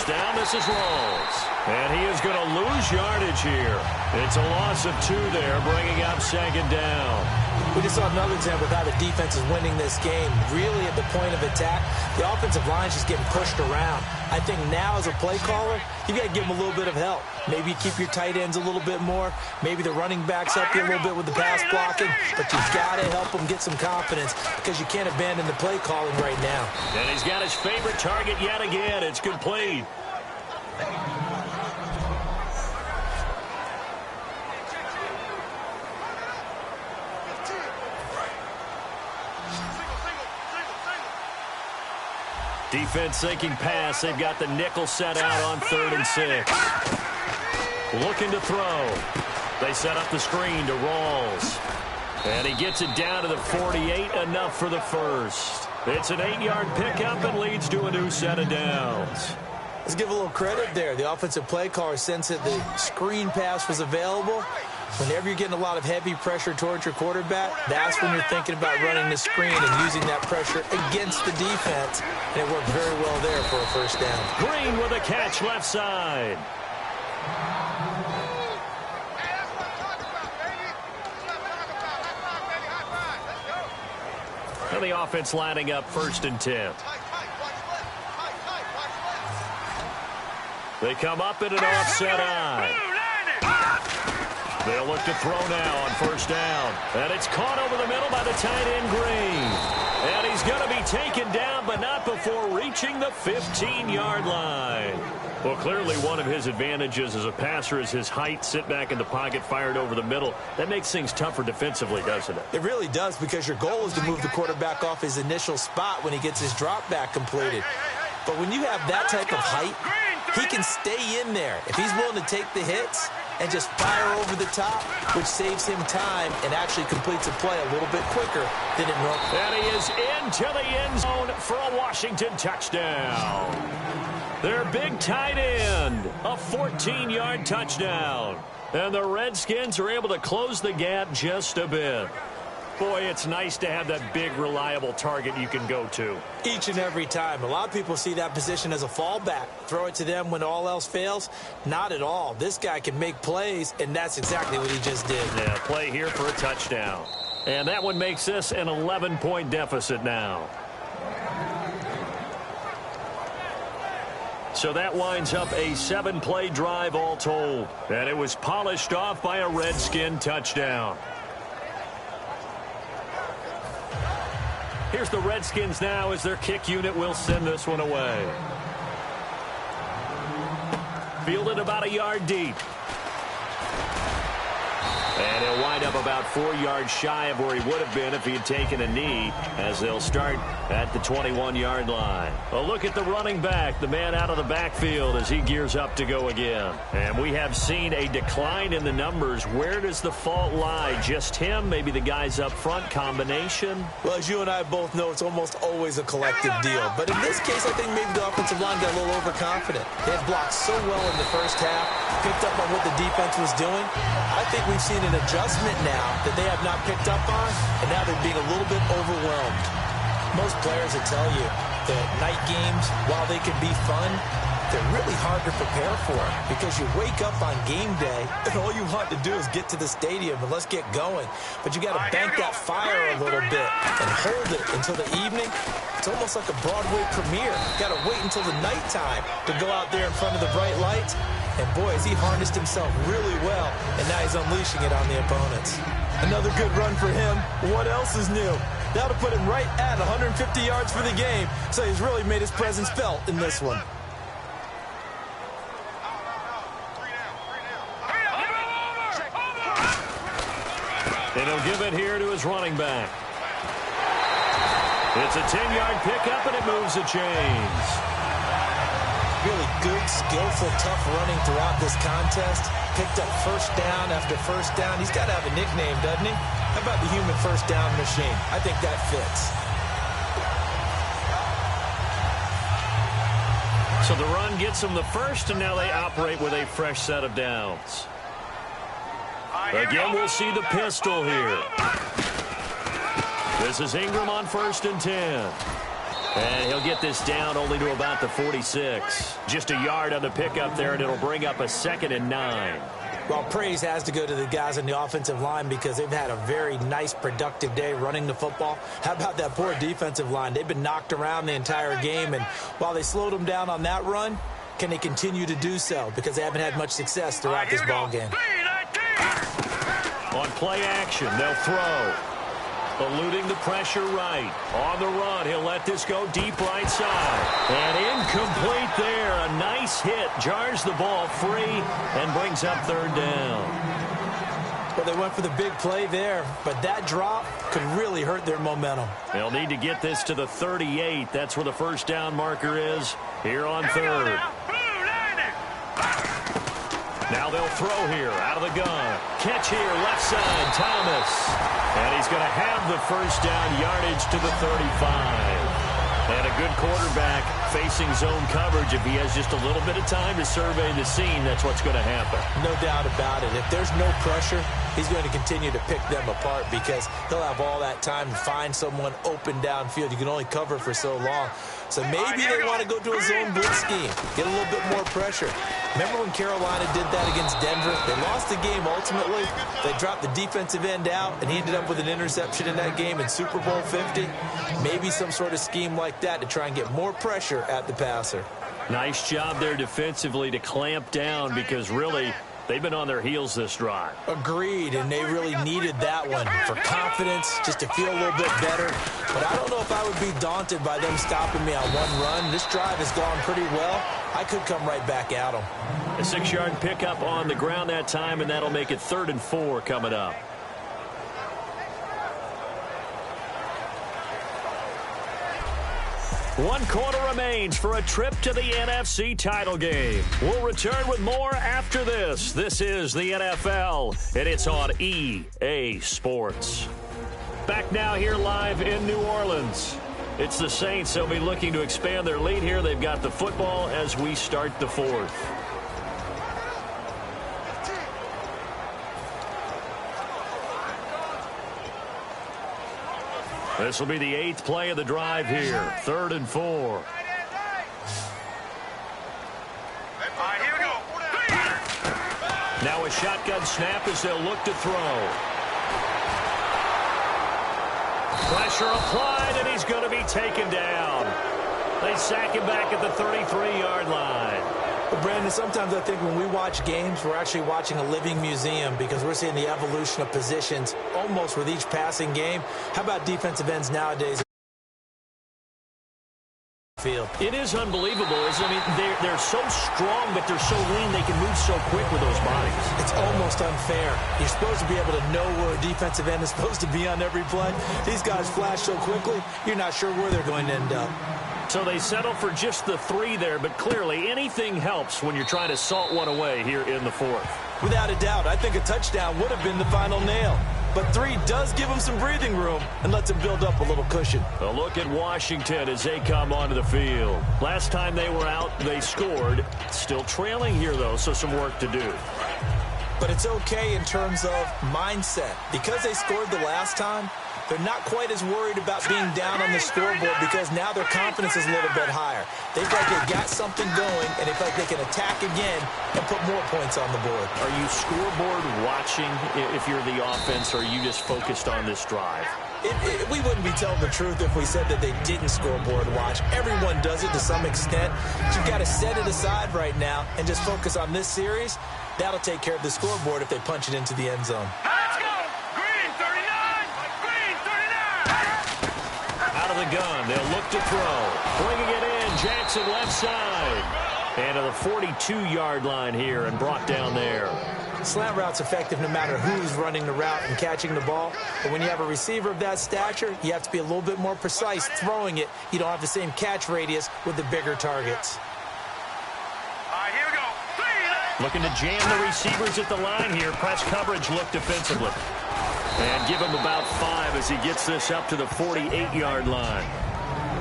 Down, this is Rawls. And he is going to lose yardage here. It's a loss of 2 there, bringing up second down. We just saw another example of how the defense is winning this game. Really at the point of attack, the offensive line is just getting pushed around. I think now as a play caller, you've got to give them a little bit of help. Maybe you keep your tight ends a little bit more. Maybe the running backs help you a little bit with the pass blocking. But you've got to help them get some confidence because you can't abandon the play calling right now. And he's got his favorite target yet again. It's complete. Defense sinking pass. They've got the nickel set out on 3rd and 6. Looking to throw. They set up the screen to Rawls. And he gets it down to the 48, enough for the first. It's an 8-yard pickup and leads to a new set of downs. Let's give a little credit there. The offensive play caller sensed that the screen pass was available. Whenever you're getting a lot of heavy pressure towards your quarterback, that's when you're thinking about running the screen and using that pressure against the defense. And it worked very well there for a first down. Green with a catch left side. And the offense lining up 1st and 10. They come up in an offset eye. They'll look to throw now on 1st down. And it's caught over the middle by the tight end Green. And he's going to be taken down, but not before reaching the 15-yard line. Well, clearly one of his advantages as a passer is his height. Sit back in the pocket, fired over the middle. That makes things tougher defensively, doesn't it? It really does, because your goal is to move the quarterback off his initial spot when he gets his drop back completed. But when you have that type of height, he can stay in there. If he's willing to take the hits and just fire over the top, which saves him time and actually completes a play a little bit quicker than it normally. And he is into the end zone for a Washington touchdown. Their big tight end, a 14-yard touchdown. And the Redskins are able to close the gap just a bit. Boy, it's nice to have that big, reliable target you can go to. Each and every time. A lot of people see that position as a fallback. Throw it to them when all else fails. Not at all. This guy can make plays, and that's exactly what he just did. Yeah, play here for a touchdown. And that one makes this an 11-point deficit now. So that winds up a 7-play drive all told. And it was polished off by a Redskin touchdown. Here's the Redskins now as their kick unit will send this one away. Fielded about a yard deep. And he'll wind up about 4 yards shy of where he would have been if he had taken a knee, as they'll start at the 21-yard line. A look at the running back, the man out of the backfield as he gears up to go again. And we have seen a decline in the numbers. Where does the fault lie? Just him? Maybe the guys up front? Combination? Well, as you and I both know, it's almost always a collective deal. But in this case, I think maybe the offensive line got a little overconfident. They had blocked so well in the first half, picked up on what the defense was doing. I think we've seen an adjustment now that they have not picked up on, and now they're being a little bit overwhelmed. Most players will tell you that night games, while they can be fun, they're really hard to prepare for, because you wake up on game day and all you want to do is get to the stadium and let's get going. But you got to bank that fire a little bit and hold it until the evening. It's almost like a Broadway premiere. Got to wait until the nighttime to go out there in front of the bright lights. And boy, has he harnessed himself really well, and now he's unleashing it on the opponents. Another good run for him. What else is new? That'll put him right at 150 yards for the game, so he's really made his presence felt in this one. And he'll give it here to his running back. It's a 10-yard pickup, and it moves the chains. Really good, skillful, tough running throughout this contest. Picked up first down after first down. He's got to have a nickname, doesn't he? How about the human first down machine? I think that fits. So the run gets them the first, and now they operate with a fresh set of downs. Again, we'll see the pistol here. This is Ingram on 1st and 10. And he'll get this down only to about the 46. Just a yard on the pickup there, and it'll bring up a 2nd and 9. Well, praise has to go to the guys on the offensive line, because they've had a very nice, productive day running the football. How about that poor defensive line? They've been knocked around the entire game, and while they slowed them down on that run, can they continue to do so? Because they haven't had much success throughout this ball game. On play action, they'll throw. Eluding the pressure right. On the run, he'll let this go deep right side. And incomplete there. A nice hit. Jars the ball free and brings up 3rd down. Well, they went for the big play there, but that drop could really hurt their momentum. They'll need to get this to the 38. That's where the first down marker is here on 3rd. Now they'll throw here out of the gun. Catch here, left side, Thomas. And he's going to have the first down, yardage to the 35. And a good quarterback facing zone coverage. If he has just a little bit of time to survey the scene, that's what's going to happen. No doubt about it. If there's no pressure, he's going to continue to pick them apart, because he'll have all that time to find someone open downfield. You can only cover for so long. So maybe they want to go to a zone blitz scheme, get a little bit more pressure. Remember when Carolina did that against Denver? They lost the game ultimately. They dropped the defensive end out, and he ended up with an interception in that game in Super Bowl 50. Maybe some sort of scheme like that to try and get more pressure at the passer. Nice job there defensively to clamp down, because really they've been on their heels this drive. Agreed, and they really needed that one for confidence, just to feel a little bit better. But I don't know if I would be daunted by them stopping me on one run. This drive has gone pretty well. I could come right back at them. A 6-yard pickup on the ground that time, and that'll make it 3rd and 4 coming up. One quarter remains for a trip to the NFC title game. We'll return with more after this. This is the NFL, and it's on EA Sports. Back now here live in New Orleans. It's the Saints. They'll be looking to expand their lead here. They've got the football as we start the 4th. This will be the 8th play of the drive here. 3rd and 4. All right, here we go. Now a shotgun snap as they'll look to throw. Pressure applied, and he's going to be taken down. They sack him back at the 33-yard line. But Brandon, sometimes I think when we watch games, we're actually watching a living museum because we're seeing the evolution of positions almost with each passing game. How about defensive ends nowadays? Field. It is unbelievable, isn't it? I mean, they're so strong, but they're so lean. They can move so quick with those bodies. It's almost unfair. You're supposed to be able to know where a defensive end is supposed to be on every play. These guys flash so quickly, you're not sure where they're going to end up. So they settle for just the 3 there, but clearly anything helps when you're trying to salt one away here in the 4th. Without a doubt, I think a touchdown would have been the final nail. But 3 does give them some breathing room and lets them build up a little cushion. A look at Washington as they come onto the field. Last time they were out, they scored. Still trailing here, though, so some work to do. But it's okay in terms of mindset. Because they scored the last time, they're not quite as worried about being down on the scoreboard because now their confidence is a little bit higher. They feel like they've got something going, and they feel like they can attack again and put more points on the board. Are you scoreboard watching if you're the offense, or are you just focused on this drive? We wouldn't be telling the truth if we said that they didn't scoreboard watch. Everyone does it to some extent. But you've got to set it aside right now and just focus on this series. That'll take care of the scoreboard if they punch it into the end zone. Let's go. Green 39. Green 39. Out of the gun, they'll look to throw. Bringing it in, Jackson left side. And to the 42-yard line here and brought down there. Slant route's effective no matter who's running the route and catching the ball. But when you have a receiver of that stature, you have to be a little bit more precise throwing it. You don't have the same catch radius with the bigger targets. All right, here we go. Looking to jam the receivers at the line here. Press coverage look defensively. And give him about 5 as he gets this up to the 48-yard line.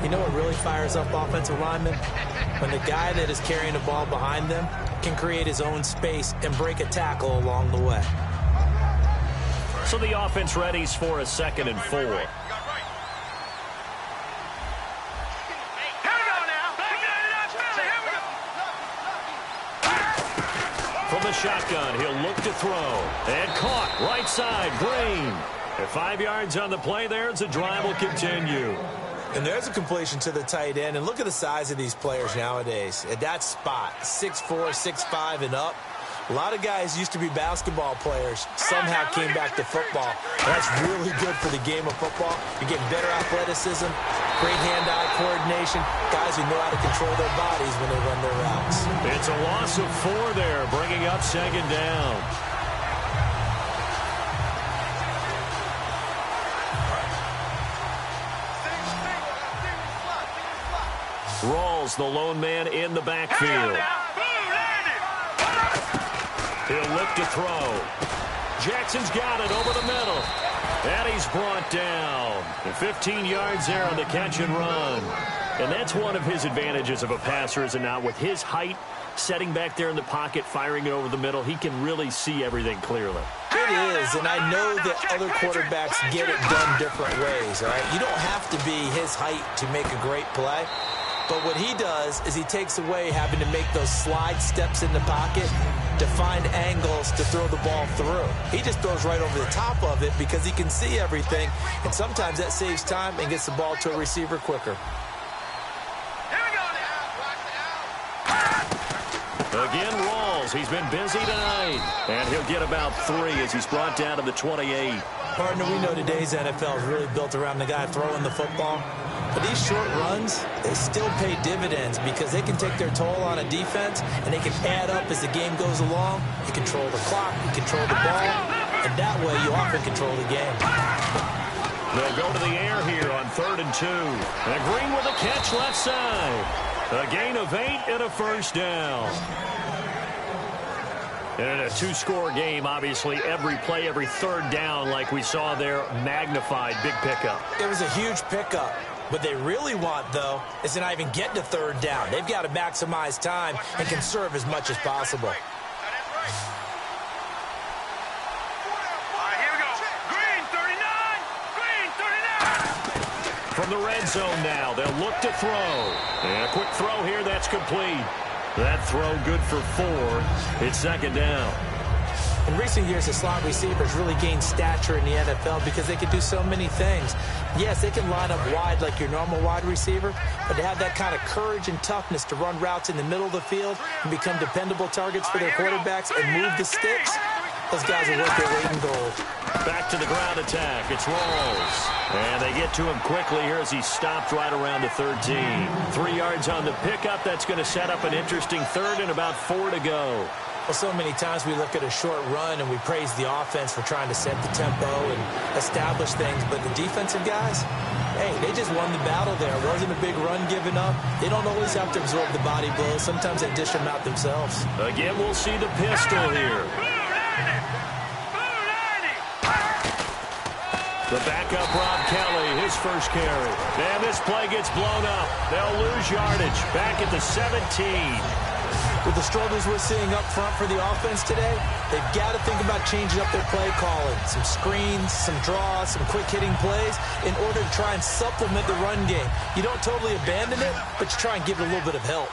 You know what really fires up offensive linemen? When the guy that is carrying the ball behind them can create his own space and break a tackle along the way. So the offense readies for a 2nd and 4. Here we go now. From the shotgun, he'll look to throw. And caught right side, Green. At 5 yards on the play there, the drive will continue. And there's a completion to the tight end. And look at the size of these players nowadays. At that spot, 6'4", 6'5", and up. A lot of guys used to be basketball players, somehow came back to football. That's really good for the game of football. You're getting better athleticism, great hand-eye coordination, guys who know how to control their bodies when they run their routes. It's a loss of 4 there, bringing up 2nd down. Rawls, the lone man in the backfield. He'll look to throw. Jackson's got it over the middle. And he's brought down. 15 yards there on the catch and run. And that's one of his advantages of a passer, is it not? With his height, setting back there in the pocket, firing it over the middle, he can really see everything clearly. It is, and I know that other quarterbacks get it done different ways, all right? You don't have to be his height to make a great play. But what he does is he takes away having to make those slide steps in the pocket to find angles to throw the ball through. He just throws right over the top of it because he can see everything, and sometimes that saves time and gets the ball to a receiver quicker. Again, Rawls. He's been busy tonight. And he'll get about 3 as he's brought down to the 28. Partner, we know today's NFL is really built around the guy throwing the football. But these short runs, they still pay dividends because they can take their toll on a defense, and they can add up as the game goes along. You control the clock, you control the ball, and that way you often control the game. They'll go to the air here on 3rd and 2. And Green with a catch left side. A gain of 8 and a first down. And in a two-score game, obviously, every play, every third down, like we saw there, magnified. Big pickup. It was a huge pickup. What they really want, though, is to not even get to third down. They've got to maximize time and conserve as much as possible. From the red zone now, they'll look to throw. And a quick throw here, that's complete. That throw good for 4. It's 2nd down. In recent years, the slot receivers really gained stature in the NFL because they can do so many things. Yes, they can line up wide like your normal wide receiver, but to have that kind of courage and toughness to run routes in the middle of the field and become dependable targets for their quarterbacks and move the sticks, those guys are worth their weight in gold. Back to the ground attack. It's Rawls. And they get to him quickly here as he stopped right around the 13. 3 yards on the pickup. That's going to set up an interesting third and about 4 to go. Well, so many times we look at a short run and we praise the offense for trying to set the tempo and establish things, but the defensive guys, hey, they just won the battle there. It wasn't a big run given up. They don't always have to absorb the body blows. Sometimes they dish them out themselves. Again, we'll see the pistol here. The backup, Rob Kelly, his first carry. And this play gets blown up. They'll lose yardage. Back at the 17. With the struggles we're seeing up front for the offense today, they've got to think about changing up their play calling. Some screens, some draws, some quick-hitting plays in order to try and supplement the run game. You don't totally abandon it, but you try and give it a little bit of help.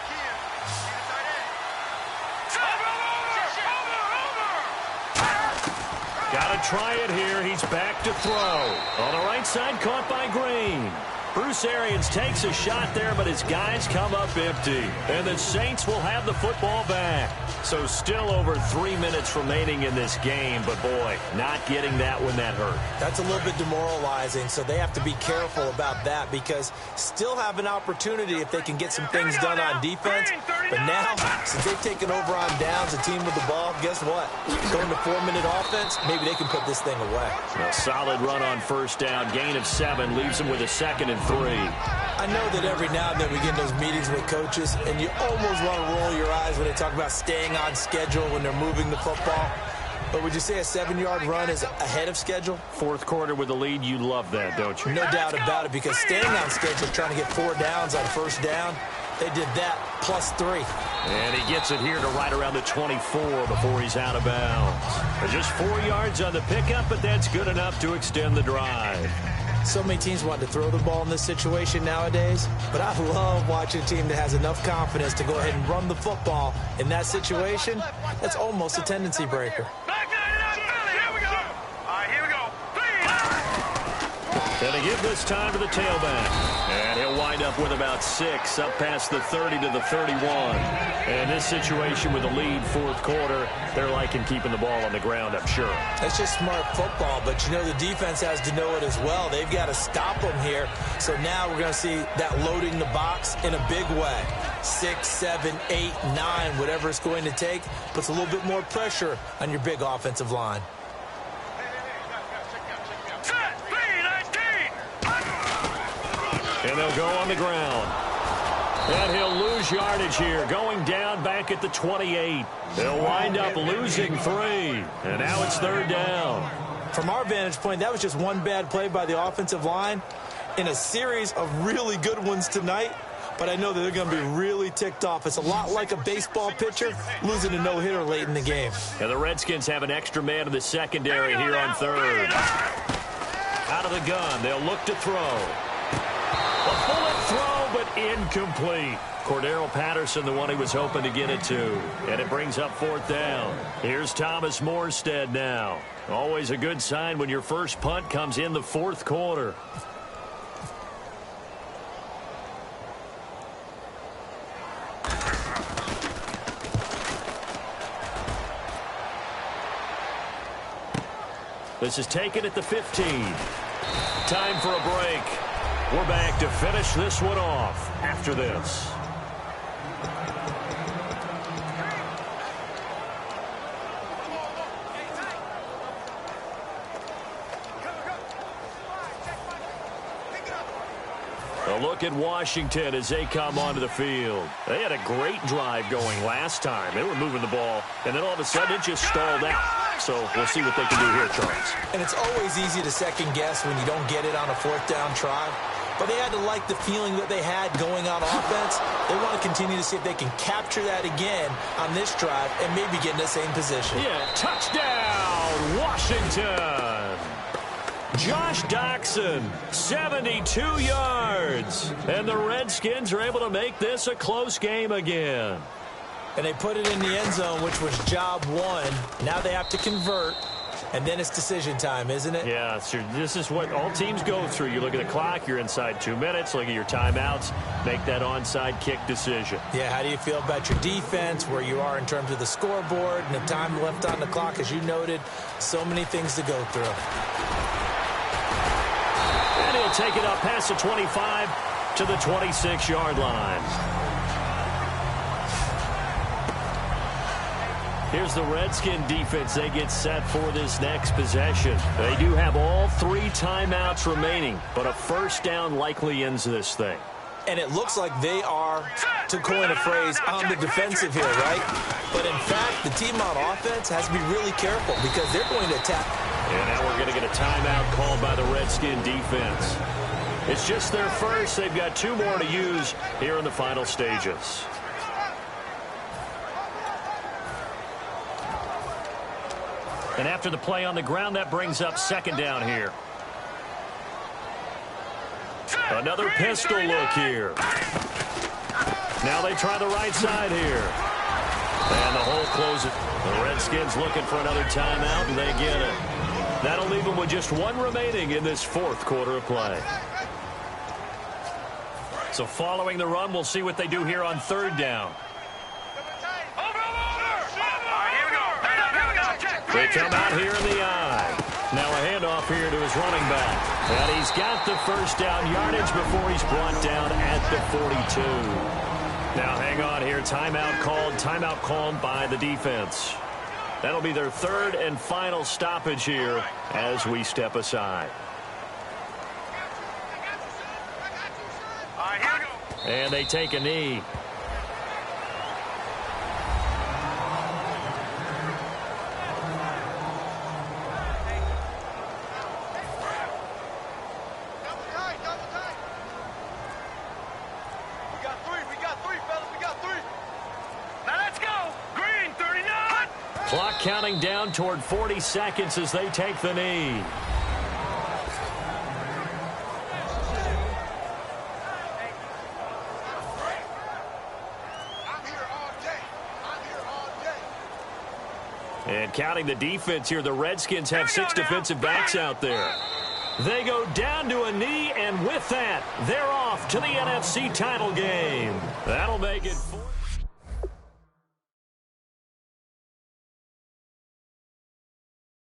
Got to try it here. He's back to throw. On the right side, caught by Green. Bruce Arians takes a shot there, but his guys come up empty. And the Saints will have the football back. So still over 3 minutes remaining in this game, but boy, not getting that when that hurt. That's a little bit demoralizing, so they have to be careful about that because still have an opportunity if they can get some things done on defense. But now, since they've taken over on downs, the team with the ball, guess what? Going to 4-minute offense, maybe they can put this thing away. A solid run on first down, gain of 7, leaves them with a 2nd and 3. I know that every now and then we get those meetings with coaches, and you almost want to roll your eyes when they talk about staying on schedule when they're moving the football. But would you say a 7-yard run is ahead of schedule? 4th quarter with the lead, you love that, don't you? No doubt about it, because staying on schedule, trying to get 4 downs on first down, they did that plus 3. And he gets it here to right around the 24 before he's out of bounds. Just 4 yards on the pickup, but that's good enough to extend the drive. So many teams want to throw the ball in this situation nowadays, but I love watching a team that has enough confidence to go ahead and run the football in that situation. That's almost a tendency breaker. And they give this time to the tailback. And he'll wind up with about 6 up past the 30 to the 31. And this situation with the lead 4th quarter, they're liking keeping the ball on the ground, I'm sure. That's just smart football, but you know the defense has to know it as well. They've got to stop them here. So now we're going to see that loading the box in a big way. 6, 7, 8, 9, whatever it's going to take, puts a little bit more pressure on your big offensive line. And they'll go on the ground. And he'll lose yardage here, going down back at the 28. They'll wind up losing 3. And now it's 3rd down. From our vantage point, that was just one bad play by the offensive line in a series of really good ones tonight. But I know that they're going to be really ticked off. It's a lot like a baseball pitcher losing a no-hitter late in the game. And the Redskins have an extra man in the secondary here on 3rd. Out of the gun, they'll look to throw. A bullet throw, but incomplete. Cordero Patterson, the one he was hoping to get it to. And it brings up 4th down. Here's Thomas Morstead now. Always a good sign when your first punt comes in the 4th quarter. This is taken at the 15. Time for a break. We're back to finish this one off after this. A look at Washington as they come onto the field. They had a great drive going last time. They were moving the ball, and then all of a sudden it just stalled out. So we'll see what they can do here, Charles. And it's always easy to second guess when you don't get it on a fourth down try. But they had to like the feeling that they had going on offense. They want to continue to see if they can capture that again on this drive and maybe get in the same position. Yeah, touchdown, Washington. Josh Doxson, 72 yards. And the Redskins are able to make this a close game again. And they put it in the end zone, which was job one. Now they have to convert, and then it's decision time, isn't it? Yeah, this is what all teams go through. You look at the clock, you're inside 2 minutes, look at your timeouts, make that onside kick decision. Yeah, how do you feel about your defense, where you are in terms of the scoreboard, and the time left on the clock, as you noted, so many things to go through. And he'll take it up past the 25 to the 26-yard line. Here's the Redskin defense. They get set for this next possession. They do have all 3 timeouts remaining, but a first down likely ends this thing. And it looks like they are, to coin a phrase, on the defensive here, right? But in fact, the team on offense has to be really careful because they're going to attack. And now we're going to get a timeout called by the Redskin defense. It's just their first. They've got 2 more to use here in the final stages. And after the play on the ground, that brings up second down here. Another pistol look here. Now they try the right side here. And the hole closes. The Redskins looking for another timeout, and they get it. That'll leave them with just 1 remaining in this 4th quarter of play. So following the run, we'll see what they do here on 3rd down. They come out here in the eye. Now a handoff here to his running back. And he's got the first down yardage before he's brought down at the 42. Now hang on here. Timeout called by the defense. That'll be their 3rd and final stoppage here as we step aside. And they take a knee. Clock counting down toward 40 seconds as they take the knee. And counting the defense here, the Redskins have 6 defensive backs out there. They go down to a knee, and with that, they're off to the NFC title game. That'll make it